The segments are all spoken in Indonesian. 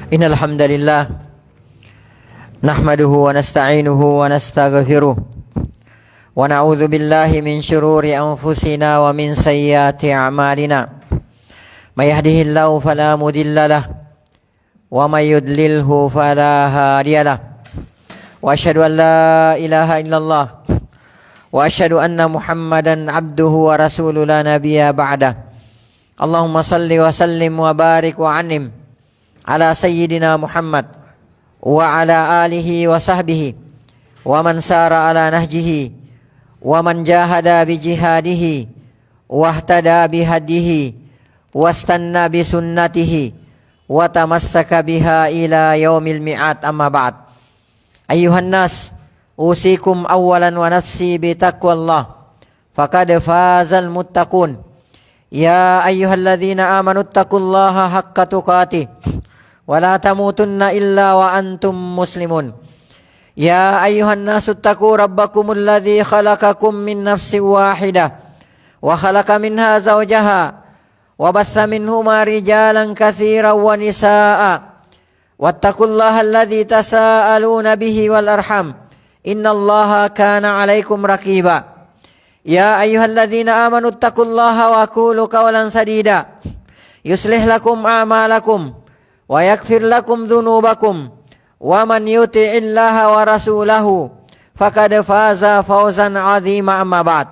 Innal hamdalillah nahmaduhu wa nasta'inuhu wa nastaghfiruh wa na'udzu billahi min shururi anfusina wa min sayyiati a'malina. May yahdihillahu fala mudilla lahu wa may yudlilhu fala hadiyalah. Wa asyhadu an la ilaha illallah wa asyhadu anna Muhammadan abduhu wa rasuluhu la nabiyya ba'dah. Allahumma salli wa sallim wa barik wa an'im ala sayyidina Muhammad wa ala alihi wa sahbihi wa man sara ala nahjihi wa man jahada bi jihadihi wa ihtada bi hadihi wastanna bi sunnatihi wa tamassaka biha ila yaumil mi'ad. Amma ba'd. Ayyuhan nas, usikum awalan wa nafsi bi taqwallah faqad fazal muttaqun. Ya ayyuhalladzina amanu taqullaha haqqa tuqatih wa la tamutunna illa wa antum muslimun. Ya ayyuhan nasu taqu rabbakumul ladzi khalaqakum min nafsin wahidah wa khalaqa minha zawjaha wa batha minhuma rijalan katsiran wa nisaa'a wattaqullaha alladzi tasaaluna bihi wal arham innallaha kana 'alaikum raqiba. Ya ayyuhalladzina amanu taqullaha wa qulu qawlan sadida yuslih lakum a'malakum wa yaghfir lakum dhunubakum wa man yuti'illaha wa rasulahu faqad faza fawzan 'azima. Amma ba'd.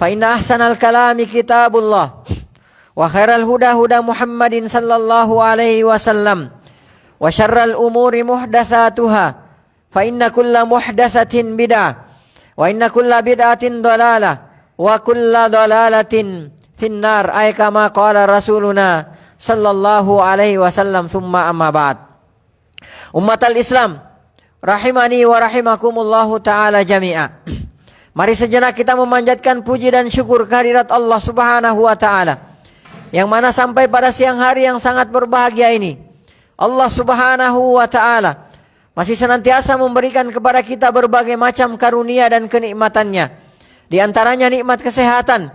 Fa inna ahsanal kalami kitabullah wa khairal huda huda Muhammadin sallallahu alaihi wasallam wa syarral umuri muhdatsatuha fa inna kulla muhdatsatin bid'ah wa inna kulla bid'atin dhalalah wa kulla dhalalatin finnar. Ay kama qala rasuluna sallallahu alaihi wasallam. Thumma amma ba'd. Ummatal Islam rahimani wa rahimakumullahu ta'ala jami'a. Mari sejenak kita memanjatkan puji dan syukur kehadirat Allah subhanahu wa ta'ala, yang mana sampai pada siang hari yang sangat berbahagia ini Allah subhanahu wa ta'ala masih senantiasa memberikan kepada kita berbagai macam karunia dan kenikmatannya. Di antaranya nikmat kesehatan,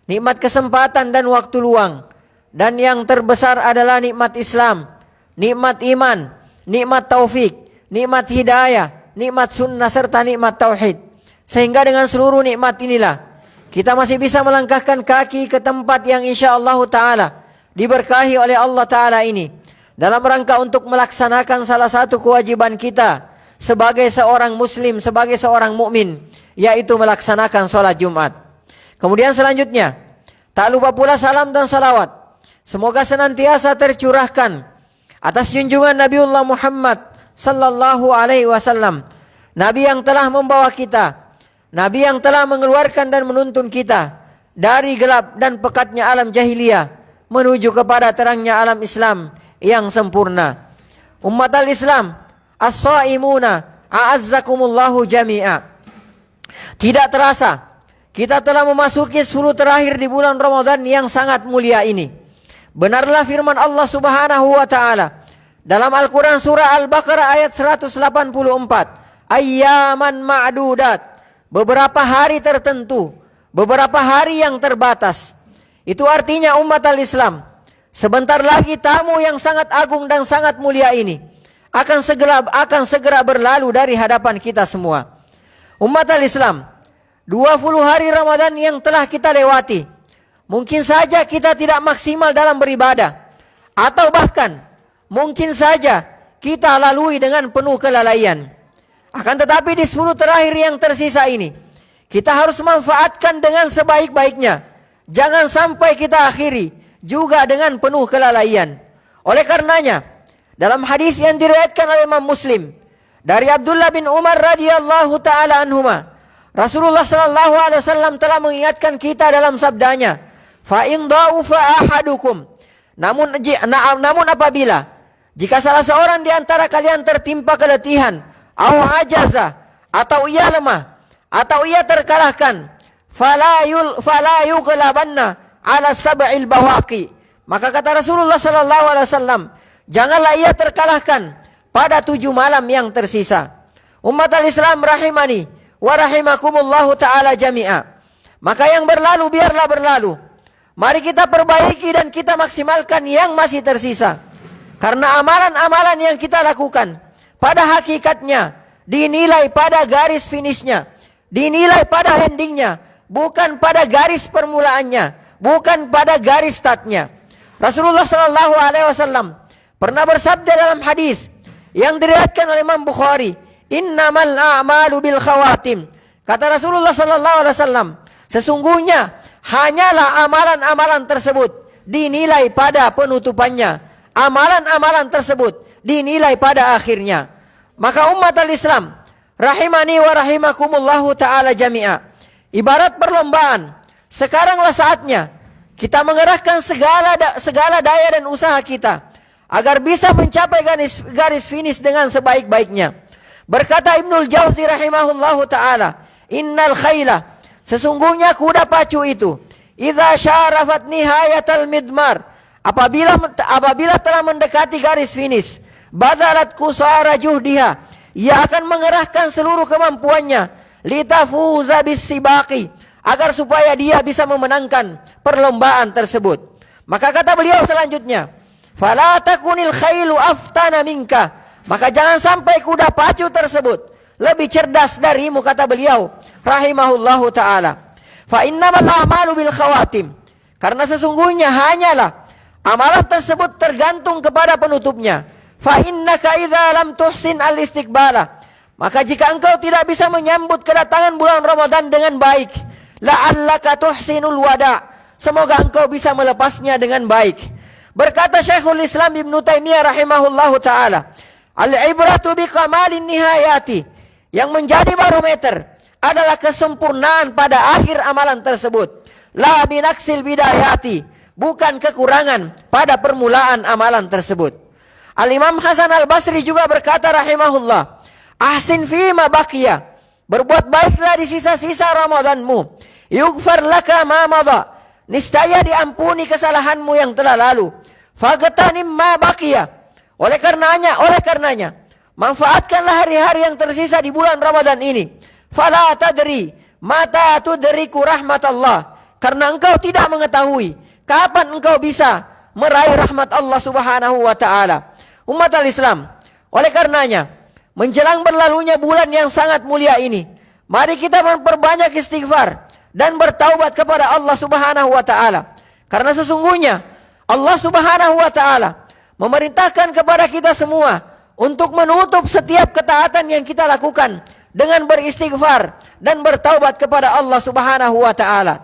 nikmat kesempatan dan waktu luang. Dan yang terbesar adalah nikmat Islam, nikmat iman, nikmat taufik, nikmat hidayah, nikmat sunnah serta nikmat tauhid. Sehingga dengan seluruh nikmat inilah kita masih bisa melangkahkan kaki ke tempat yang insyaallah ta'ala diberkahi oleh Allah ta'ala ini, dalam rangka untuk melaksanakan salah satu kewajiban kita sebagai seorang muslim, sebagai seorang mukmin, yaitu melaksanakan sholat Jumat. Kemudian selanjutnya, tak lupa pula salam dan salawat semoga senantiasa tercurahkan atas junjungan Nabiullah Muhammad sallallahu alaihi wasallam, Nabi yang telah membawa kita, Nabi yang telah mengeluarkan dan menuntun kita dari gelap dan pekatnya alam jahiliyah menuju kepada terangnya alam Islam yang sempurna. Ummatal Islam as-shaimuna a'azzakumullahu jami'a. Tidak terasa kita telah memasuki 10 terakhir di bulan Ramadan yang sangat mulia ini. Benarlah firman Allah subhanahu wa ta'ala dalam Al-Quran surah Al-Baqarah ayat 184. Ayyaman ma'dudat. Beberapa hari tertentu, beberapa hari yang terbatas. Itu artinya umat al-Islam, sebentar lagi tamu yang sangat agung dan sangat mulia ini akan segera berlalu dari hadapan kita semua. Umat al-Islam, 20 hari Ramadan yang telah kita lewati, mungkin saja kita tidak maksimal dalam beribadah, atau bahkan mungkin saja kita lalui dengan penuh kelalaian. Akan tetapi di 10 terakhir yang tersisa ini, kita harus manfaatkan dengan sebaik-baiknya. Jangan sampai kita akhiri juga dengan penuh kelalaian. Oleh karenanya, dalam hadis yang diriwayatkan oleh Imam Muslim dari Abdullah bin Umar radhiyallahu taala anhuma, Rasulullah sallallahu alaihi wasallam telah mengingatkan kita dalam sabdanya, fa in dha'ufa ahadukum. Namun apabila jika salah seorang di antara kalian tertimpa keletihan, aw ajaza, atau ia lemah, atau ia terkalahkan, fala yughlabanna ala sab'il bawaqi. Maka kata Rasulullah sallallahu alaihi wasallam, janganlah ia terkalahkan pada 7 malam yang tersisa. Umat al-Islam rahimani wa rahimakumullahu ta'ala jami'a. Maka yang berlalu biarlah berlalu. Mari kita perbaiki dan kita maksimalkan yang masih tersisa. Karena amalan-amalan yang kita lakukan pada hakikatnya dinilai pada garis finishnya, dinilai pada endingnya, bukan pada garis permulaannya, bukan pada garis startnya. Rasulullah Sallallahu Alaihi Wasallam pernah bersabda dalam hadis yang diriwayatkan oleh Imam Bukhari, "Innamal a'malu bil khawatim." Kata Rasulullah Sallallahu Alaihi Wasallam, sesungguhnya hanyalah amalan-amalan tersebut dinilai pada penutupannya, amalan-amalan tersebut dinilai pada akhirnya. Maka umat al-Islam, rahimani wa rahimakumullahu ta'ala jami'a, ibarat perlombaan, sekaranglah saatnya kita mengerahkan segala daya dan usaha kita agar bisa mencapai garis finish dengan sebaik-baiknya. Berkata Ibnul Jauzi rahimahullahu ta'ala, "Innal khayla," sesungguhnya kuda pacu itu, "idza syarafat nihayatal midmar," apabila telah mendekati garis finish, "badalat kusara juhdiha," ia akan mengerahkan seluruh kemampuannya, "litafuza bisibaqi," agar supaya dia bisa memenangkan perlombaan tersebut. Maka kata beliau selanjutnya, "Fala takunil khailu aftana minka," maka jangan sampai kuda pacu tersebut lebih cerdas darimu, kata beliau rahimahullahu ta'ala. Fa innamal a'malu bil khawatim, karena sesungguhnya hanyalah amalan tersebut tergantung kepada penutupnya. Fa innaka idza lam tuhsin al istiqbala, maka jika engkau tidak bisa menyambut kedatangan bulan Ramadan dengan baik, la'allaka tuhsinul wada, semoga engkau bisa melepasnya dengan baik. Berkata Syekhul Islam Ibnu Taimiyah rahimahullahu ta'ala, "Al-ibratu biqamalin nihayati," yang menjadi barometer adalah kesempurnaan pada akhir amalan tersebut. La binaksil bidayati, bukan kekurangan pada permulaan amalan tersebut. Al-Imam Hasan Al-Basri juga berkata rahimahullah, "Ahsin fima baqiya," berbuat baiklah di sisa-sisa Ramadanmu. "Yughfar laka ma madha," niscaya diampuni kesalahanmu yang telah lalu. "Fagtanim ma baqiya," oleh karenanya manfaatkanlah hari-hari yang tersisa di bulan Ramadan ini. "Fala tadri mata tudriku rahmatallah," karena engkau tidak mengetahui kapan engkau bisa meraih rahmat Allah Subhanahu wa taala. Umat al-Islam, oleh karenanya menjelang berlalunya bulan yang sangat mulia ini, mari kita memperbanyak istighfar dan bertaubat kepada Allah Subhanahu wa taala. Karena sesungguhnya Allah Subhanahu wa taala memerintahkan kepada kita semua untuk menutup setiap ketaatan yang kita lakukan dengan beristighfar dan bertaubat kepada Allah Subhanahu wa taala.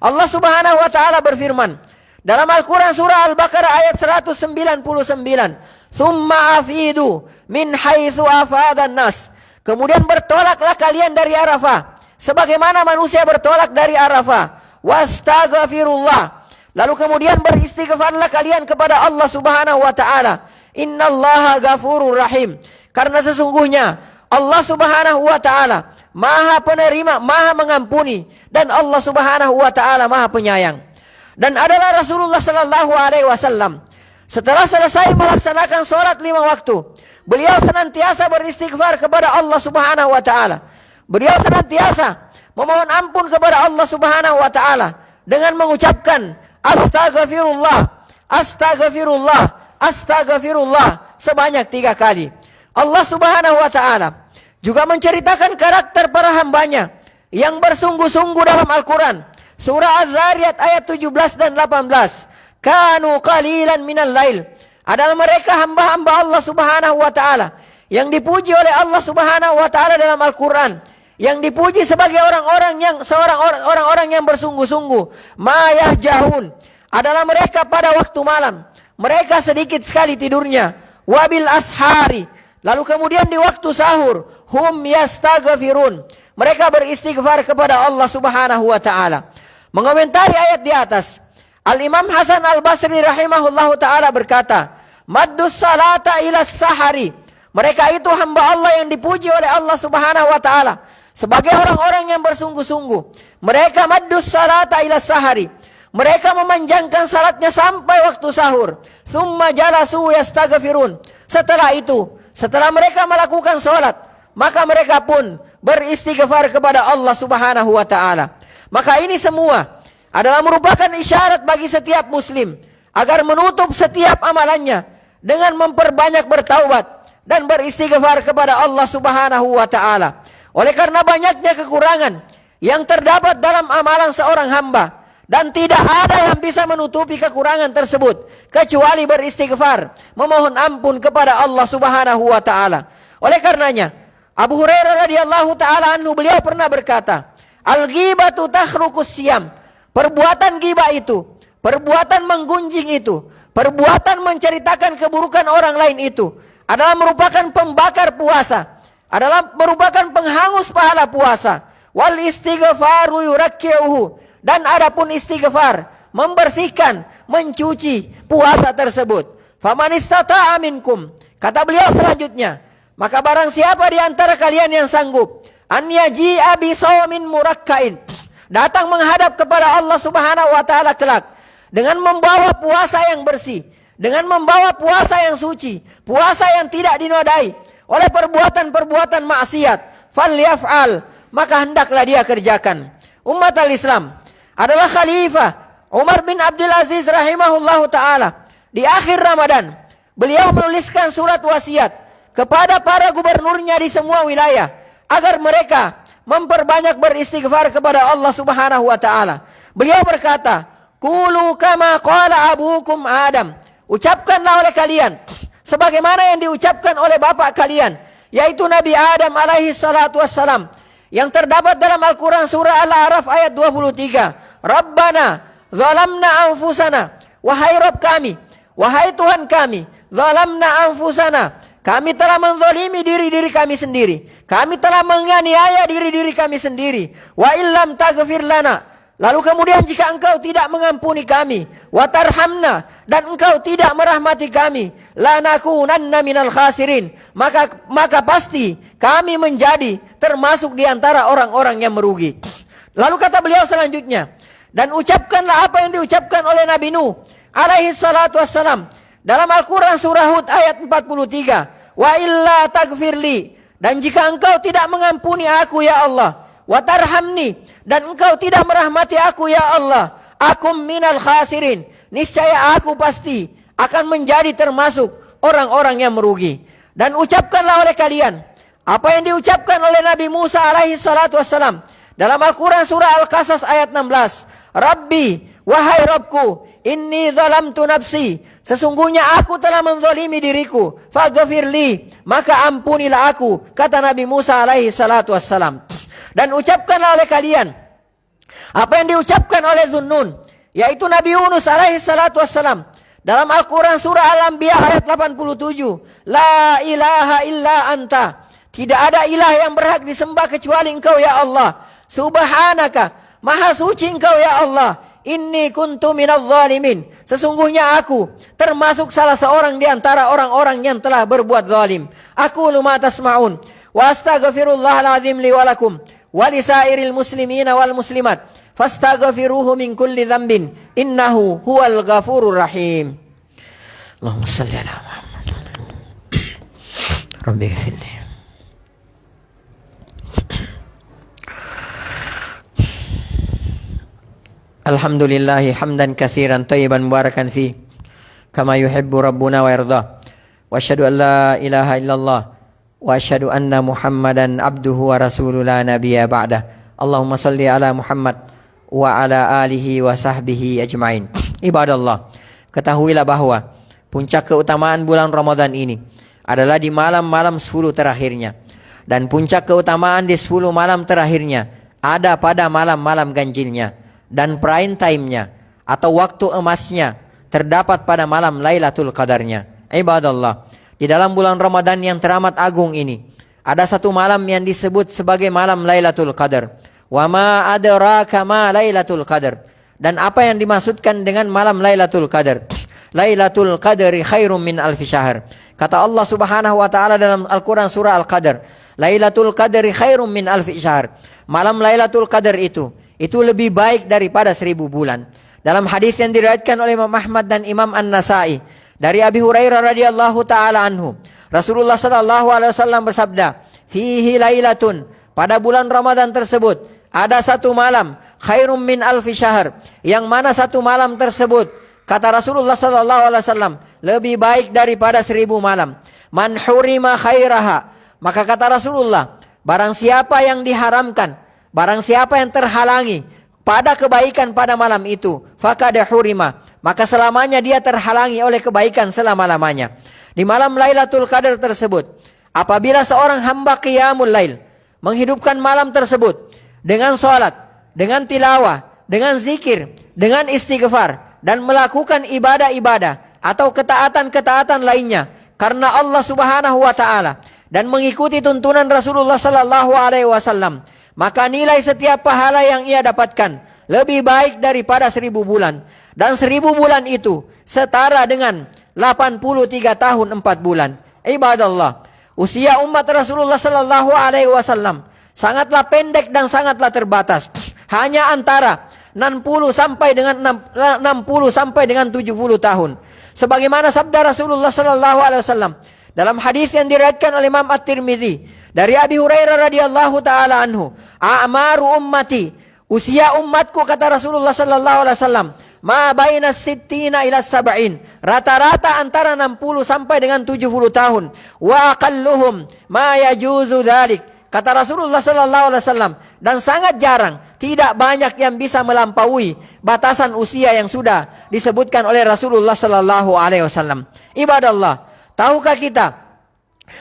Allah Subhanahu wa taala berfirman dalam Al-Qur'an surah Al-Baqarah ayat 199, "Tsumma afidu min haitsu afadan nas," kemudian bertolaklah kalian dari Arafah sebagaimana manusia bertolak dari Arafah. "Wastaghfirullah," lalu kemudian beristighfarlah kalian kepada Allah Subhanahu wa taala. "Innallaha ghafurur rahim," karena sesungguhnya Allah Subhanahu wa taala Maha penerima, Maha mengampuni, dan Allah Subhanahu wa taala Maha penyayang. Dan adalah Rasulullah sallallahu alaihi wasallam setelah selesai melaksanakan salat 5 waktu, beliau senantiasa beristighfar kepada Allah Subhanahu wa taala. Beliau senantiasa memohon ampun kepada Allah Subhanahu wa taala dengan mengucapkan astaghfirullah, astaghfirullah, astaghfirullah sebanyak 3 kali. Allah Subhanahu wa taala juga menceritakan karakter para hambanya yang bersungguh-sungguh dalam Al-Quran. Surah Az-Zariyat ayat 17 dan 18. "Kanu qalilan minal lail," adalah mereka hamba-hamba Allah Subhanahu wa taala yang dipuji oleh Allah Subhanahu wa taala dalam Al-Quran, yang dipuji sebagai orang-orang yang bersungguh-sungguh. "Ma yahjahun," adalah mereka pada waktu malam, mereka sedikit sekali tidurnya. "Wabil ashari," lalu kemudian di waktu sahur, "hum yastaghfirun," mereka beristighfar kepada Allah Subhanahu wa taala. Mengomentari ayat di atas, Al-Imam Hasan Al-Basri rahimahullahu taala berkata, "Maddus salata ila sahari," mereka itu hamba Allah yang dipuji oleh Allah Subhanahu wa taala sebagai orang-orang yang bersungguh-sungguh. Mereka maddus salata ila sahari, mereka memanjangkan salatnya sampai waktu sahur. "Tsumma jalasu yastaghfirun," setelah itu, setelah mereka melakukan salat, maka mereka pun beristighfar kepada Allah Subhanahu wa taala. Maka ini semua adalah merupakan isyarat bagi setiap muslim agar menutup setiap amalannya dengan memperbanyak bertaubat dan beristighfar kepada Allah Subhanahu wa taala. Oleh karena banyaknya kekurangan yang terdapat dalam amalan seorang hamba, dan tidak ada yang bisa menutupi kekurangan tersebut kecuali beristighfar, memohon ampun kepada Allah Subhanahu wa taala. Oleh karenanya, Abu Hurairah radhiyallahu taala anhu, beliau pernah berkata, "Al-ghibatu takhruqus siyam." Perbuatan ghibah itu, perbuatan menggunjing itu, perbuatan menceritakan keburukan orang lain itu adalah merupakan pembakar puasa, adalah merupakan penghangus pahala puasa. Wal istighfaru yurakki'uhu, dan adapun istighfar membersihkan, mencuci puasa tersebut. Faman istata'a minkum, kata beliau selanjutnya, maka barang siapa di antara kalian yang sanggup an yaji'a bi shawamin murakkain, datang menghadap kepada Allah Subhanahu wa taala kelak dengan membawa puasa yang bersih, dengan membawa puasa yang suci, puasa yang tidak dinodai oleh perbuatan-perbuatan maksiat, falyaf'al, maka hendaklah dia kerjakan. Umat al-Islam, adalah Khalifah Umar bin Abdul Aziz rahimahullahu ta'ala, di akhir Ramadan beliau menuliskan surat wasiat kepada para gubernurnya di semua wilayah agar mereka memperbanyak beristighfar kepada Allah Subhanahu wa taala. Beliau berkata, "Qulu kama qala abukum Adam." Ucapkanlah oleh kalian sebagaimana yang diucapkan oleh bapak kalian, yaitu Nabi Adam alaihi salatu wassalam, yang terdapat dalam Al-Quran surah Al-A'raf ayat 23. Rabbana zalamna anfusana, wahai Rabb kami, wahai Tuhan kami, zalamna anfusana, kami telah menzalimi diri-diri kami sendiri, kami telah menganiaya diri-diri kami sendiri. Wa illam taghfir lana, lalu kemudian jika engkau tidak mengampuni kami, wa tarhamna, dan engkau tidak merahmati kami, lanakunanna minal khasirin, maka pasti kami menjadi termasuk di antara orang-orang yang merugi. Lalu kata beliau selanjutnya, dan ucapkanlah apa yang diucapkan oleh Nabi Nuh alaihi salatu wassalam dalam Al-Quran surah Hud ayat 43. Wa illa taghfirli, dan jika engkau tidak mengampuni aku ya Allah, wa tarhamni, dan engkau tidak merahmati aku ya Allah, akum minal khasirin, niscaya aku pasti akan menjadi termasuk orang-orang yang merugi. Dan ucapkanlah oleh kalian apa yang diucapkan oleh Nabi Musa alaihi salatu wassalam dalam Al-Quran surah Al-Qasas ayat 16. Rabbi, wahai Rabbku, inni zalamtu nafsi, sesungguhnya aku telah menzalimi diriku, faghfirli, maka ampunilah aku, kata Nabi Musa alaihi salatu wassalam. Dan ucapkanlah oleh kalian apa yang diucapkan oleh Dhunnun, yaitu Nabi Yunus alaihi salatu wassalam dalam Al-Quran surah Al-Anbiya ayat 87. La ilaha illa anta, tidak ada ilah yang berhak disembah kecuali engkau ya Allah. Subhanaka, maha suci engkau ya Allah. Inni kuntu minadh zalimin, sesungguhnya aku termasuk salah seorang di antara orang-orang yang telah berbuat zalim. Aqulu ma tasma'un wa astaghfirullahal azim li wa lakum wa lisairil muslimina wal muslimat fastaghfiruhu min kulli dhanbin innahu huwal ghafurur rahim. Allahumma shalli ala Muhammad. Rabbi ighfirli. Alhamdulillahi hamdan katsiran thayyiban mubarakan fi kama yuhibbu rabbuna wa yarda. Wa asyhadu an la ilaha illallah wa asyhadu anna Muhammadan abduhu wa rasuluhu la nabiyya ba'dah. Allahumma salli ala Muhammad wa ala alihi wa sahbihi ajmain. Ibadallah, ketahuilah bahwa puncak keutamaan bulan Ramadan ini adalah di malam-malam 10 terakhirnya, dan puncak keutamaan di 10 malam terakhirnya ada pada malam-malam ganjilnya. Dan prime time-nya atau waktu emasnya terdapat pada malam Lailatul Qadarnya. Ibadallah, di dalam bulan Ramadan yang teramat agung ini ada satu malam yang disebut sebagai malam Lailatul Qadar. Wa ma adraka ma Lailatul Qadar. Dan apa yang dimaksudkan dengan malam Lailatul Qadar? Lailatul Qadri khairum min alfi syahr. Kata Allah Subhanahu wa taala dalam Al-Qur'an surah Al-Qadar, Lailatul Qadri khairum min alfi syahr. Malam Lailatul Qadar itu lebih baik daripada 1000 bulan. Dalam hadis yang diriwayatkan oleh Imam Ahmad dan Imam An-Nasa'i dari Abi Hurairah radhiyallahu taala anhu, Rasulullah sallallahu alaihi wasallam bersabda, "Fihi lailatun," pada bulan Ramadan tersebut ada satu malam, khairum min alfi syahr, yang mana satu malam tersebut, kata Rasulullah sallallahu alaihi wasallam, lebih baik daripada 1000 malam. Man hurima khairaha, maka kata Rasulullah, barang siapa yang diharamkan, barang siapa yang terhalangi pada kebaikan pada malam itu, faqad hurima, maka selamanya dia terhalangi oleh kebaikan selama-lamanya. Di malam Lailatul Qadar tersebut, apabila seorang hamba qiyamul lail menghidupkan malam tersebut dengan salat, dengan tilawah, dengan zikir, dengan istighfar, dan melakukan ibadah-ibadah atau ketaatan-ketaatan lainnya karena Allah Subhanahu wa taala dan mengikuti tuntunan Rasulullah sallallahu alaihi wasallam, maka nilai setiap pahala yang ia dapatkan lebih baik daripada 1000 bulan. Dan 1000 bulan itu setara dengan 83 tahun 4 bulan. Ibadallah, usia umat Rasulullah sallallahu alaihi wasallam sangatlah pendek dan sangatlah terbatas. Hanya antara 60 sampai dengan 70 tahun. Sebagaimana sabda Rasulullah sallallahu alaihi wasallam dalam hadis yang diriwayatkan oleh Imam At-Tirmizi dari Abi Hurairah radhiyallahu taala anhu, "A'maru ummati", usia umatku kata Rasulullah sallallahu alaihi wasallam, "ma baina sittina ila sab'in", rata-rata antara 60 sampai dengan 70 tahun. "Wa aqalluhum ma yajuzu dzalik", kata Rasulullah sallallahu alaihi wasallam, dan sangat jarang, tidak banyak yang bisa melampaui batasan usia yang sudah disebutkan oleh Rasulullah sallallahu alaihi wasallam. Ibadallah, tahukah kita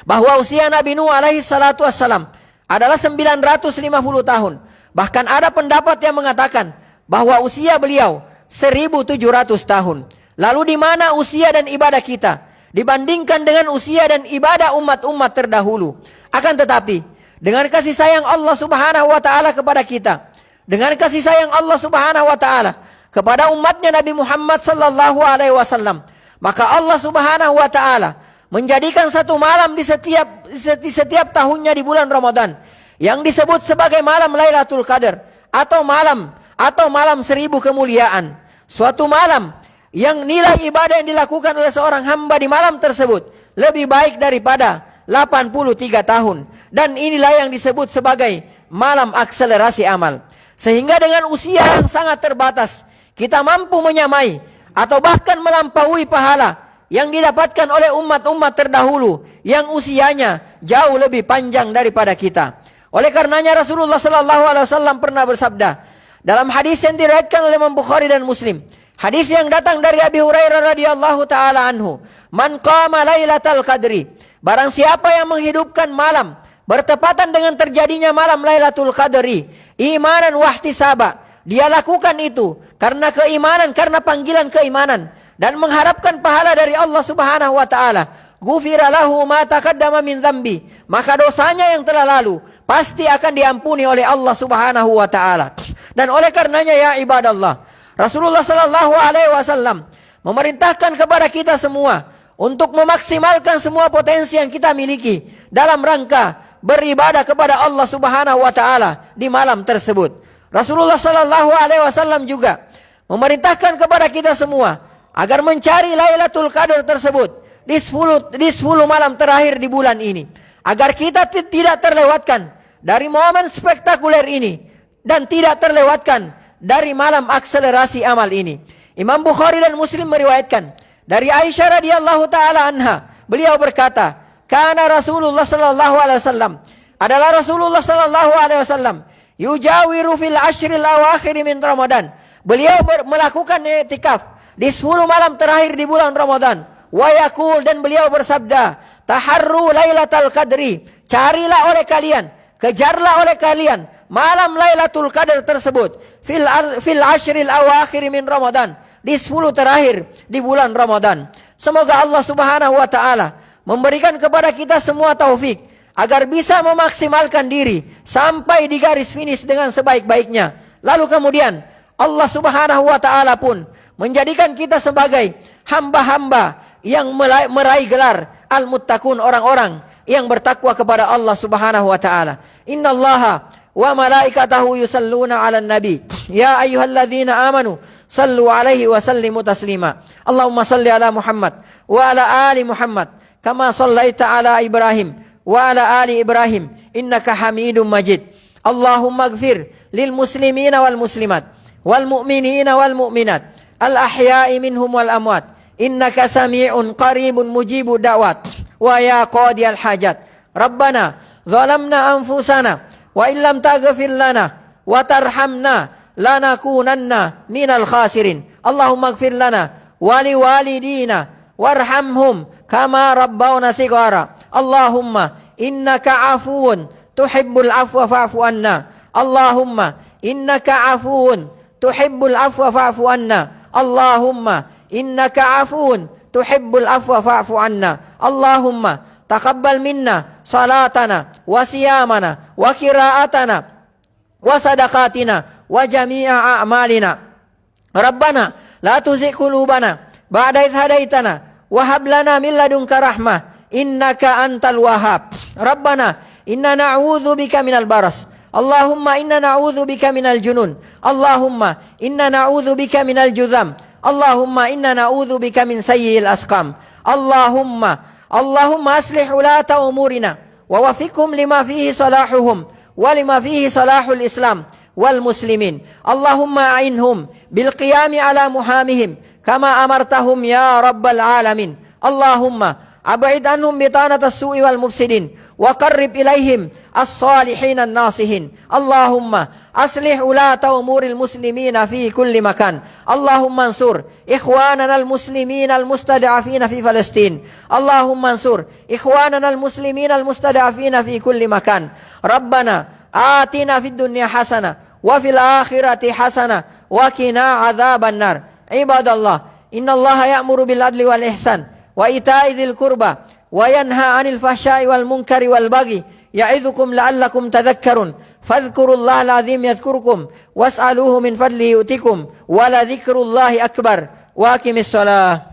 bahwa usia Nabi Nuh alaihi salatu wassalam adalah 950 tahun. Bahkan ada pendapat yang mengatakan bahwa usia beliau 1700 tahun. Lalu di mana usia dan ibadah kita dibandingkan dengan usia dan ibadah umat-umat terdahulu? Akan tetapi, dengan kasih sayang Allah Subhanahu wa taala kepada kita, dengan kasih sayang Allah Subhanahu wa taala kepada umatnya Nabi Muhammad sallallahu alaihi wasallam, maka Allah Subhanahu wa taala menjadikan satu malam di setiap tahunnya di bulan Ramadan yang disebut sebagai malam Lailatul Qadar atau malam 1000 kemuliaan. Suatu malam yang nilai ibadah yang dilakukan oleh seorang hamba di malam tersebut lebih baik daripada 83 tahun. Dan inilah yang disebut sebagai malam akselerasi amal. Sehingga dengan usia yang sangat terbatas, kita mampu menyamai atau bahkan melampaui pahala yang didapatkan oleh umat-umat terdahulu yang usianya jauh lebih panjang daripada kita. Oleh karenanya Rasulullah sallallahu alaihi wasallam pernah bersabda dalam hadis yang diriwayatkan oleh Imam Bukhari dan Muslim, hadis yang datang dari Abi Hurairah radhiyallahu taala anhu, "Man qama lailatal qadri", barang siapa yang menghidupkan malam bertepatan dengan terjadinya malam Lailatul Qadri, imanan wahtisaba, dia lakukan itu karena keimanan, karena panggilan keimanan dan mengharapkan pahala dari Allah Subhanahu wa taala, ghufira lahu ma taqaddama min dzambi, maka dosanya yang telah lalu pasti akan diampuni oleh Allah Subhanahu wa taala. Dan oleh karenanya ya ibadallah, Rasulullah sallallahu alaihi wasallam memerintahkan kepada kita semua untuk memaksimalkan semua potensi yang kita miliki dalam rangka beribadah kepada Allah Subhanahu wa taala di malam tersebut. Rasulullah sallallahu alaihi wasallam juga memerintahkan kepada kita semua agar mencari Lailatul Qadar tersebut di 10 malam terakhir di bulan ini, agar kita tidak terlewatkan dari momen spektakuler ini dan tidak terlewatkan dari malam akselerasi amal ini. Imam Bukhari dan Muslim meriwayatkan dari Aisyah radhiyallahu taala anha, beliau berkata, "Kana Rasulullah sallallahu alaihi wasallam", adalah Rasulullah sallallahu alaihi wasallam, "yujawiru fil ashril awakhir min Ramadan", beliau melakukan i'tikaf di 10 malam terakhir di bulan Ramadan. Wa yaqul, dan beliau bersabda, "Taharru lailatal qadri", carilah oleh kalian, kejarlah oleh kalian malam Lailatul Qadar tersebut fil ashril awakhir min Ramadan, di 10 terakhir di bulan Ramadan. Semoga Allah Subhanahu wa taala memberikan kepada kita semua taufik agar bisa memaksimalkan diri sampai di garis finish dengan sebaik-baiknya. Lalu kemudian Allah Subhanahu wa taala pun menjadikan kita sebagai hamba-hamba yang meraih gelar al-muttaqun, orang-orang yang bertakwa kepada Allah Subhanahu wa taala. Innallaha wa malaikatahu yusalluna 'alan nabi ya ayyuhalladzina amanu sallu alaihi wa sallimu taslima. Allahumma salli ala Muhammad wa ala ali Muhammad kama sallaita ala Ibrahim wa ala ali Ibrahim innaka Hamidum Majid. Allahumma ighfir lil muslimina wal muslimat wal mu'minina wal mu'minat al ahya'i minhum wal amwat innaka sami'un qaribun mujibud da'wat wa ya qadiyal hajat. Rabbana zalamna anfusana wa illam taghfir lana wa tarhamna lanakunanna minal khasirin. Allahumma ighfir lana wa liwalidina warhamhum kama rabbawna shighara. Allahumma innaka afuwun tuhibbul afwa fa'fu anna. Allahumma innaka afuwun tuhibbul afwa fa'fu anna. Allahumma innaka afuwun tuhibbul afwa fa'fu anna. Allahumma taqabbal minna salatana wa siyamana wa qira'atana wa sadaqatina wa jami'a a'malina. Rabbana la tuzigh qulubana ba'da idh hadaitana wa hab lana min ladunka rahmah innaka antal wahhab. Rabbana inna na'udzu bika minal baras. Allahumma inna na'udzu bika minal junun. Allahumma inna na'udzu bika minal juzam. Allahumma inna na'udzu bika min sayyi'il asqam. Allahumma aslih ulata umurina wa wafiqhum lima fihi salahuhum wa lima fihi salahul Islam wal muslimin. Allahumma a'inhum bil qiyami ala muhamihim kama amartahum ya rabbal alamin. Allahumma ab'id anhum bitanat as-su'i wal mufsidin wa qarrib ilaihim as-salihin an-nasihin. Allahumma aslih ulata umuril muslimina fi kulli makan. Allahumma ansur ikhwanana al-muslimina al-mustada'afina fi Palestin. Allahumma ansur ikhwanana al-muslimina al-mustada'afina fi kulli makan. Rabbana atina fid dunya hasanah wa fil akhirati hasanah wa qina adzaban nar. Ibadallah, innallaha ya'muru bil adli wal ihsan wa ita'i dzil qurba wa yanha 'anil fahsya'i wal munkari wal baghi ya'idzukum la'allakum tadhakkarun. Fadhkurullaha al-'azim yadhkurkum was'aluhu min fadlihi yu'tikum wa la dzikrullahi akbar. Wa aqimis shalah.